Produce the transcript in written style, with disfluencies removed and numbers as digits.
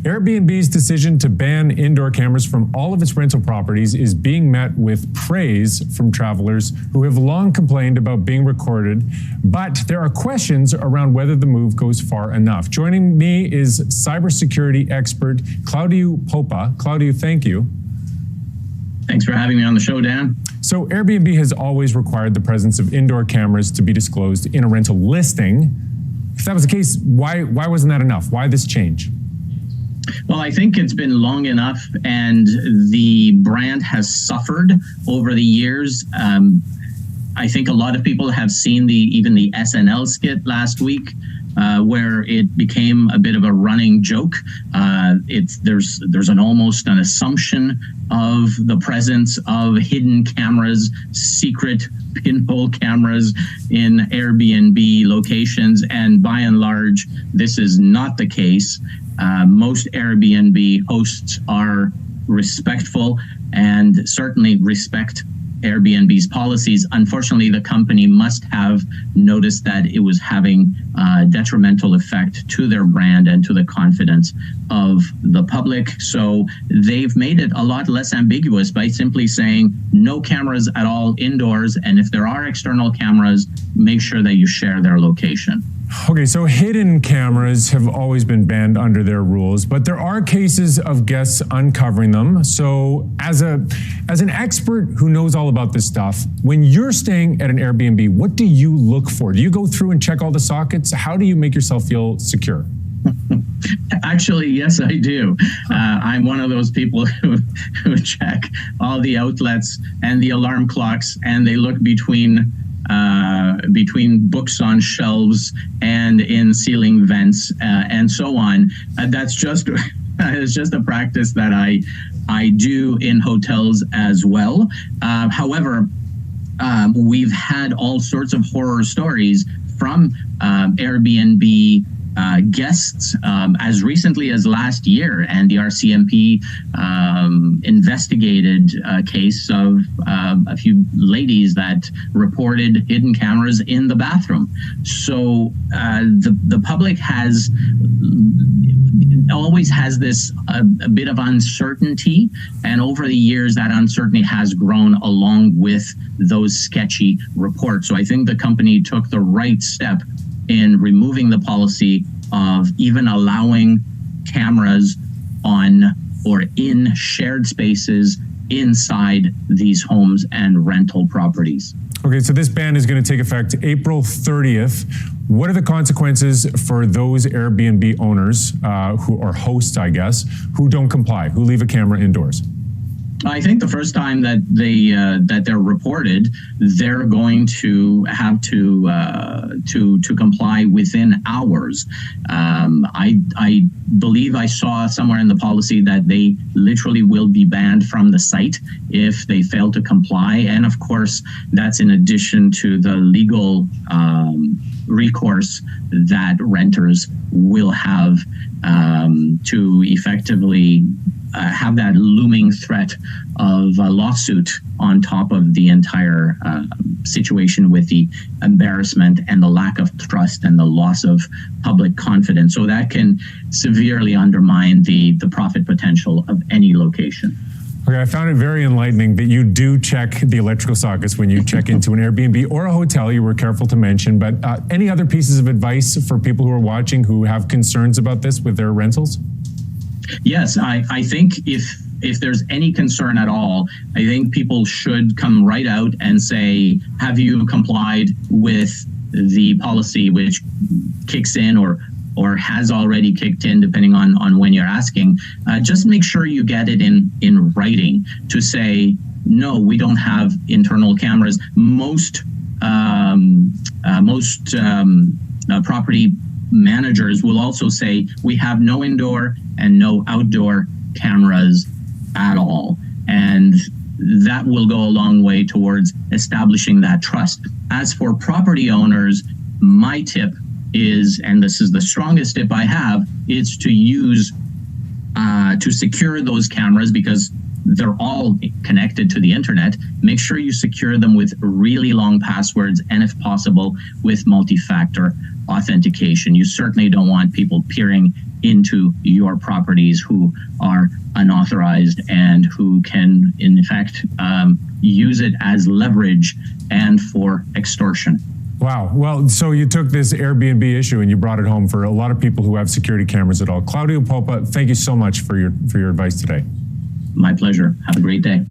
Airbnb's decision to ban indoor cameras from all of its rental properties is being met with praise from travelers who have long complained about being recorded, but there are questions around whether the move goes far enough. Joining me is cybersecurity expert Claudiu Popa. Claudiu, thank you. Thanks for having me on the show, Dan. So Airbnb has always required the presence of indoor cameras to be disclosed in a rental listing. If that was the case, why wasn't that enough? Why this change? Well, I think it's been long enough, and the brand has suffered over the years. I think a lot of people have seen even the SNL skit last week, where it became a bit of a running joke. There's almost an assumption of the presence of hidden cameras, secret pinhole cameras in Airbnb locations, and by and large, this is not the case. Most Airbnb hosts are respectful and certainly respect Airbnb's policies. Unfortunately, the company must have noticed that it was having a detrimental effect to their brand and to the confidence of the public. So they've made it a lot less ambiguous by simply saying no cameras at all indoors. And if there are external cameras, make sure that you share their location. Okay, so hidden cameras have always been banned under their rules, but there are cases of guests uncovering them. So as an expert who knows all about this stuff, when you're staying at an Airbnb, what do you look for? Do you go through and check all the sockets? How do you make yourself feel secure? Actually, yes, I do. I'm one of those people who check all the outlets and the alarm clocks, and they look between books on shelves and in ceiling vents and so on. That's just it's just a practice that I do in hotels as well. However, we've had all sorts of horror stories from Airbnb guests as recently as last year, and the RCMP investigated a case of a few ladies that reported hidden cameras in the bathroom. So the public always has this a bit of uncertainty, and over the years that uncertainty has grown along with those sketchy reports. So I think the company took the right step in removing the policy of even allowing cameras on or in shared spaces inside these homes and rental properties. Okay, so this ban is going to take effect April 30th. What are the consequences for those Airbnb owners who are hosts, I guess, who don't comply, who leave a camera indoors? I think the first time that they're reported, they're going to have to comply within hours. I believe I saw somewhere in the policy that they literally will be banned from the site if they fail to comply, and of course that's in addition to the legal recourse that renters will have to effectively have that looming threat of a lawsuit on top of the entire situation with the embarrassment and the lack of trust and the loss of public confidence. So that can severely undermine the profit potential of any location. Okay, I found it very enlightening that you do check the electrical sockets when you check into an Airbnb or a hotel. You were careful to mention, but any other pieces of advice for people who are watching who have concerns about this with their rentals? Yes, I think if there's any concern at all, I think people should come right out and say, have you complied with the policy which kicks in or has already kicked in, depending on when you're asking. Just make sure you get it in writing to say, no, we don't have internal cameras. Most property managers will also say, we have no indoor and no outdoor cameras at all. And that will go a long way towards establishing that trust. As for property owners, my tip is, and this is the strongest tip I have, is to use, to secure those cameras, because they're all connected to the internet. Make sure you secure them with really long passwords, and if possible, with multi-factor authentication. You certainly don't want people peering into your properties who are unauthorized and who can, in fact, use it as leverage and for extortion. Wow. Well, so you took this Airbnb issue and you brought it home for a lot of people who have security cameras at all. Claudiu Popa, thank you so much for your advice today. My pleasure. Have a great day.